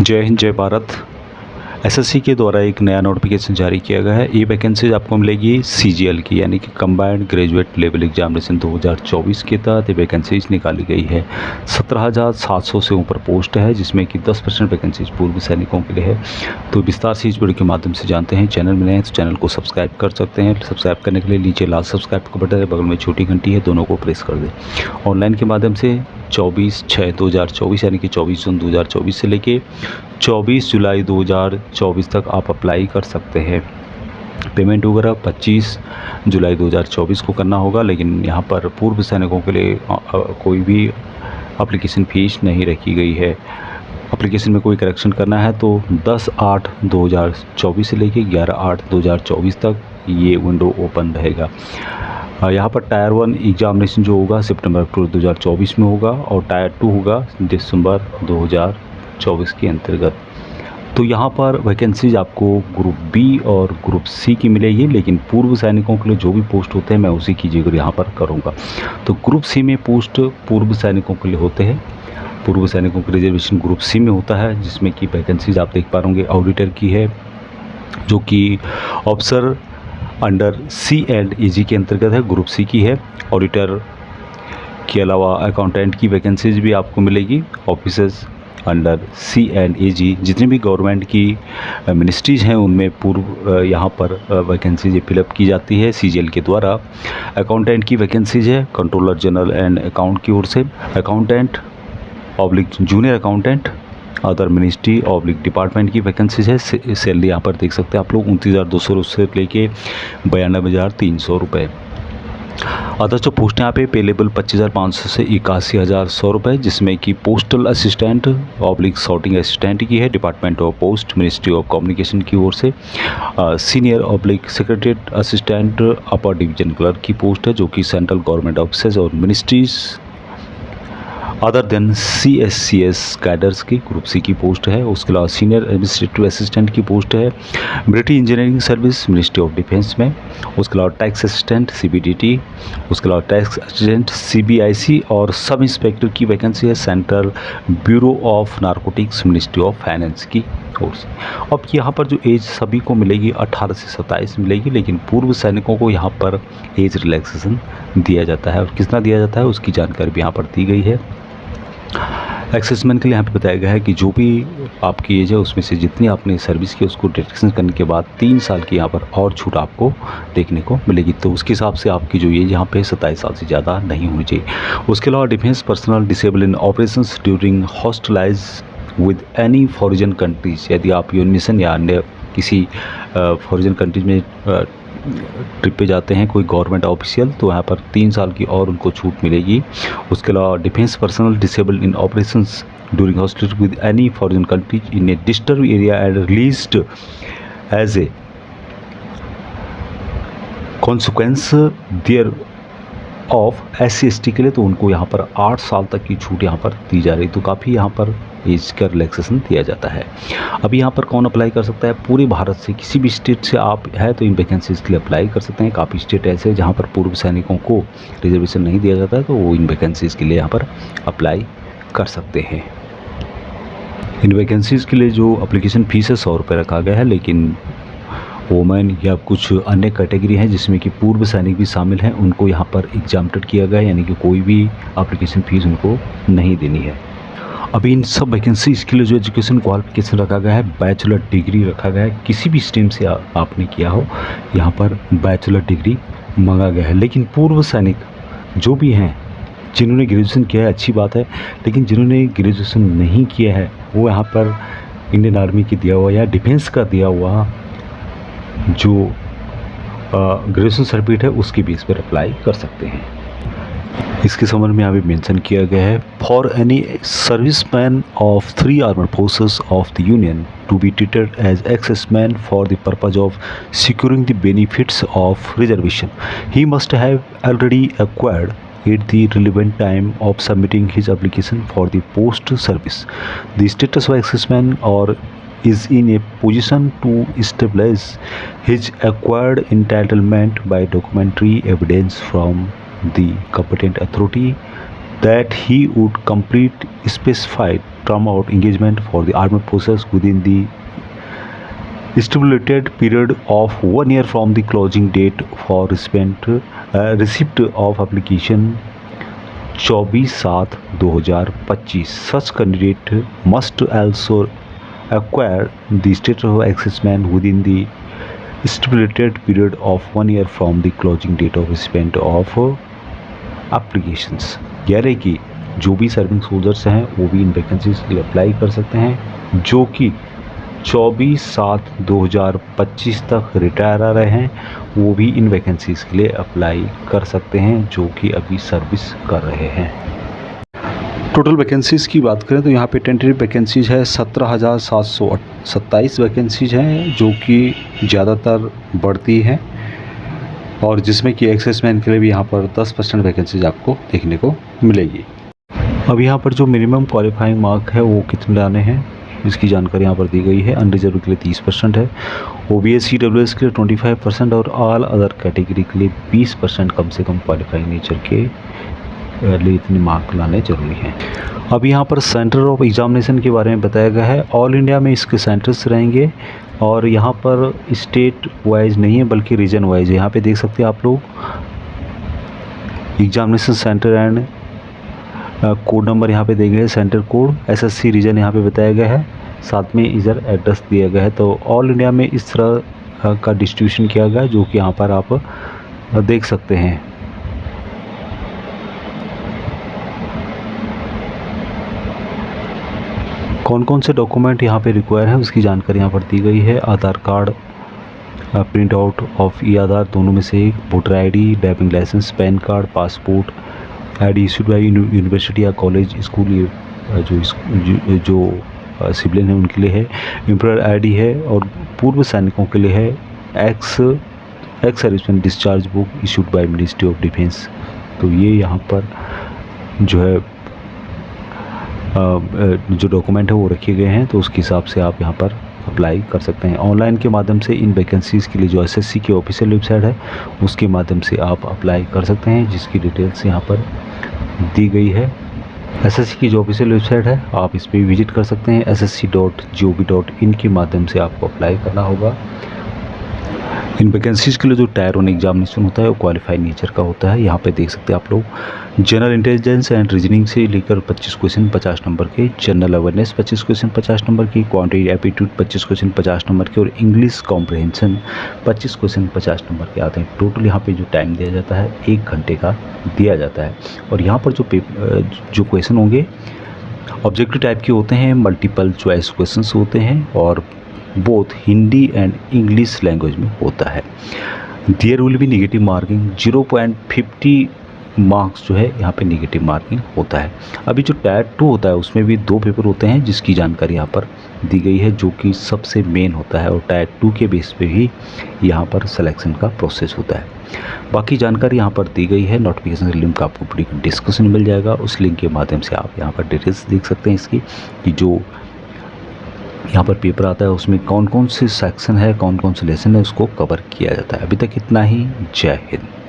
जय हिंद जय भारत। एसएससी के द्वारा एक नया नोटिफिकेशन जारी किया गया है। ये वैकेंसीज आपको मिलेगी सीजीएल की, यानी कि कंबाइंड ग्रेजुएट लेवल एग्जामिनेशन 2024 के तहत ये वैकेंसीज निकाली गई है। 17,700 से ऊपर पोस्ट है, जिसमें कि 10% वैकेंसीज पूर्व सैनिकों के लिए है। तो विस्तार से इस वीडियो के माध्यम से जानते हैं। चैनल में नए हैं तो चैनल को सब्सक्राइब कर सकते हैं। सब्सक्राइब करने के लिए नीचे लाल सब्सक्राइब का बटन है, बगल में छोटी घंटी है, दोनों को प्रेस कर दें। ऑनलाइन के माध्यम से 24/6/2024 यानी कि 24 जून 2024 से लेके 24 जुलाई 2024 तक आप अप्लाई कर सकते हैं। पेमेंट वगैरह 25 जुलाई 2024 को करना होगा, लेकिन यहाँ पर पूर्व सैनिकों के लिए कोई भी एप्लीकेशन फ़ीस नहीं रखी गई है। एप्लीकेशन में कोई करेक्शन करना है तो 10/8/2024 से लेके 11/8/2024 तक ये विंडो ओपन रहेगा। यहाँ पर टायर 1 एग्जामिनेशन जो होगा सितंबर-अक्टूबर 2024 में होगा और टायर 2 होगा दिसंबर 2024 के अंतर्गत। तो यहाँ पर वैकेंसीज आपको ग्रुप बी और ग्रुप सी की मिलेगी, लेकिन पूर्व सैनिकों के लिए जो भी पोस्ट होते हैं मैं उसी की जिक्र यहाँ पर करूँगा। तो ग्रुप सी में पोस्ट पूर्व सैनिकों के लिए होते हैं। पूर्व सैनिकों का रिजर्वेशन ग्रुप सी में होता है, जिसमें कि वैकेंसीज आप देख पा होंगे। ऑडिटर की है, जो कि ऑफिसर अंडर C&AG के अंतर्गत है, ग्रुप सी की है। ऑडिटर के अलावा अकाउंटेंट की वैकेंसीज भी आपको मिलेगी। ऑफिसर्स अंडर C&AG जितनी भी गवर्नमेंट की मिनिस्ट्रीज़ हैं उनमें पूर्व यहाँ पर वैकेंसीज फिलअप की जाती है सीजीएल के द्वारा। अकाउंटेंट की वैकेंसीज है कंट्रोलर जनरल एंड अकाउंट की ओर से। Accountant oblique junior accountant other ministry oblique department की वैकेंसीज है। सैलरी यहाँ पर देख सकते हैं आप लोग 29,200 से लेके 92,300 रुपये। अदर जो पोस्ट यहाँ पे पे लेवल 25,500 से 81,100 रुपये, जिसमें कि postal assistant oblique sorting assistant की है department of post ministry of communication की ओर से। Senior oblique secretariat assistant upper division clerk की पोस्ट है, जो कि सेंट्रल गवर्नमेंट ऑफिसेज और ministries other than CSCS cadres की ग्रुप सी की पोस्ट है। उसके अलावा सीनियर एडमिनिस्ट्रेटिव असिस्टेंट की पोस्ट है military engineering service ministry of defence में। उसके अलावा टैक्स असिस्टेंट CBDT, उसके अलावा टैक्स असिस्टेंट CBIC और सब इंस्पेक्टर की वैकेंसी है central bureau of narcotics ministry of finance की ओर से। अब यहाँ पर जो एज सभी को मिलेगी 18 से 27 मिलेगी, लेकिन पूर्व सैनिकों को यहाँ पर एज रिलैक्सेशन दिया जाता है। और कितना दिया जाता है उसकी जानकारी भी यहाँ पर दी गई है। एक्सेसमेंट के लिए यहाँ पे बताया गया है कि जो भी आपकी एज है उसमें से जितनी आपने सर्विस की उसको डिडक्शन करने के बाद 3 साल की यहाँ पर और छूट आपको देखने को मिलेगी। तो उसके हिसाब से आपकी जो एज यहाँ पे 27 साल से ज़्यादा नहीं होनी चाहिए। उसके अलावा defence personnel disabled in operations during hostilities with any foreign countries, यदि आप यूएन मिशन या अन्य किसी फॉरेन कंट्रीज में ट्रिप पे जाते हैं कोई गवर्नमेंट ऑफिशियल, तो यहाँ पर 3 साल की और उनको छूट मिलेगी। उसके अलावा defence personnel disabled in operations during hostility with any foreign countries in a disturb area and released as a consequence there of SC/ST के लिए, तो उनको यहाँ पर 8 साल तक की छूट यहाँ पर दी जा रही। तो काफ़ी यहाँ पर एज का रिलैक्सेशन दिया जाता है। अभी यहाँ पर कौन अप्लाई कर सकता है? पूरे भारत से किसी भी स्टेट से आप है तो इन वैकेंसीज़ के लिए अप्लाई कर सकते हैं। काफ़ी स्टेट ऐसे हैं जहाँ पर पूर्व सैनिकों को रिजर्वेशन नहीं दिया जाता है, तो वो इन वैकेंसीज़ के लिए यहाँ पर अप्लाई कर सकते हैं। इन वैकेंसीज़ के लिए जो अप्लीकेशन फ़ीस है 100 रुपये रखा गया है, लेकिन वोमेन या कुछ अन्य कैटेगरी हैं जिसमें कि पूर्व सैनिक भी शामिल हैं, उनको यहाँ पर एग्जाम्प्टेड किया गया है, यानी कि कोई भी एप्लीकेशन फ़ीस उनको नहीं देनी है। अभी इन सब वैकेंसीज़ के लिए जो एजुकेशन क्वालिफिकेशन रखा गया है, बैचलर डिग्री रखा गया है। किसी भी स्ट्रीम से आपने किया हो, यहाँ पर बैचलर डिग्री मांगा गया है। लेकिन पूर्व सैनिक जो भी हैं जिन्होंने ग्रेजुएशन किया है अच्छी बात है, लेकिन जिन्होंने ग्रेजुएशन नहीं किया है वो यहाँ पर इंडियन आर्मी की दिया हुआ या डिफेंस का दिया हुआ जो ग्रेजुएशन सर्टिफिकेट है उसके बेस पर अप्लाई कर सकते हैं। इसके संबंध में यहाँ पे मेंशन किया गया है, for any serviceman of 3 armed forces of the union to be treated as exserviceman for the purpose of securing the benefits of reservation, he must have already acquired at the relevant time of submitting his application for the post service the status of accessman or is in a position to establish his acquired entitlement by documentary evidence from the competent authority that he would complete specified term out engagement for the armed forces within the stipulated period of 1 year from the closing date for receipt of application 24/7/2025. Such candidate must also acquire the status of ex-serviceman within the stipulated period of 1 year from the closing date of receipt of applications. यानी कि जो भी serving soldiers हैं वो भी इन vacancies के लिए apply कर सकते हैं जो कि 24/7/2025 तक रिटायर आ रहे हैं, वो भी इन वैकेंसीज के लिए अप्लाई कर सकते हैं जो कि अभी सर्विस कर रहे हैं। टोटल वैकेंसीज़ की बात करें तो यहाँ पे टेंटेटिव वैकेंसीज़ है 17,727 वैकेंसीज़ हैं जो कि ज़्यादातर बढ़ती हैं और जिसमें कि एक्सेसमैन के लिए भी यहाँ पर 10% वैकेंसीज आपको देखने को मिलेगी। अब यहाँ पर जो मिनिमम क्वालिफाइंग मार्क है वो कितने लाने हैं इसकी जानकारी यहाँ पर दी गई है। अनरिजर्व के लिए 30% है, OBS CWS के लिए 25% और ऑल अदर कैटेगरी के लिए 20% कम से कम क्वालिफाइंग नेचर के लिए इतने मार्क लाने जरूरी हैं। अब यहाँ पर सेंटर ऑफ एग्जामिनेशन के बारे में बताया गया है। ऑल इंडिया में इसके सेंटर्स रहेंगे और यहाँ पर स्टेट वाइज नहीं है बल्कि रीजन वाइज है। यहाँ पे देख सकते हैं आप लोग examination centre and code number यहाँ पे दिए गए हैं, सेंटर कोड, SSC रीजन यहाँ पे बताया गया है, साथ में इधर एड्रेस दिया गया है। तो ऑल इंडिया में इस तरह का डिस्ट्रीब्यूशन किया गया है जो कि यहाँ पर आप देख सकते हैं। कौन कौन से डॉक्यूमेंट यहाँ पे रिक्वायर है उसकी जानकारी यहाँ पर दी गई है। आधार कार्ड, प्रिंट आउट ऑफ ई-आधार दोनों में से एक, voter ID, driving licence, pan card, passport, ID issued by university या कॉलेज, स्कूल, जो सिविलियन है उनके लिए है, एम्प्लॉयर ID है और पूर्व सैनिकों के लिए है, ex serviceman discharge book issued by ministry of defence. तो ये यहाँ पर जो है जो डॉक्यूमेंट है वो रखे गए हैं, तो उसके हिसाब से आप यहाँ पर अप्लाई कर सकते हैं। ऑनलाइन के माध्यम से इन वैकेंसीज़ के लिए जो SSC की ऑफिशियल वेबसाइट है उसके माध्यम से आप अप्लाई कर सकते हैं, जिसकी डिटेल्स यहाँ पर दी गई है। SSC की जो ऑफिशियल वेबसाइट है आप इस पर विजिट कर सकते हैं। ssc.gov.in के माध्यम से आपको अप्लाई करना होगा। इन वैकेंसीज़ के लिए जो टायर 1 एग्जामिनेशन होता है वो क्वालिफाइड नेचर का होता है। यहाँ पे देख सकते हैं आप लोग जनरल इंटेलिजेंस एंड रीजनिंग से लेकर 25 क्वेश्चन 50 नंबर के, जनरल अवेयरनेस 25 क्वेश्चन 50 नंबर की, क्वांटिटी एप्टीट्यूड 25 क्वेश्चन 50 नंबर के और इंग्लिश कॉम्प्रहेंशन 25 क्वेश्चन 50 नंबर के आते हैं। टोटल यहाँ पे जो टाइम दिया जाता है 1 घंटे का दिया जाता है। और यहाँ पर जो क्वेश्चन होंगे ऑब्जेक्टिव टाइप के होते हैं, मल्टीपल चॉइस क्वेश्चन होते हैं और both Hindi and English language में होता है। There will be negative marking 0.50 marks जो है यहाँ पे नेगेटिव मार्किंग होता है। अभी जो टायर 2 होता है उसमें भी 2 पेपर होते हैं जिसकी जानकारी यहाँ पर दी गई है जो कि सबसे मेन होता है और टायर 2 के बेस पे ही यहाँ पर सिलेक्शन का प्रोसेस होता है। बाकी जानकारी यहाँ पर दी गई है। नोटिफिकेशन लिंक आपको पूरी डिस्कशन मिल जाएगा, उस लिंक के माध्यम से आप यहाँ पर डिटेल्स देख सकते हैं इसकी कि जो यहाँ पर पेपर आता है उसमें कौन कौन से सेक्शन है, कौन कौन से लेसन है उसको कवर किया जाता है। अभी तक इतना ही। जय हिंद।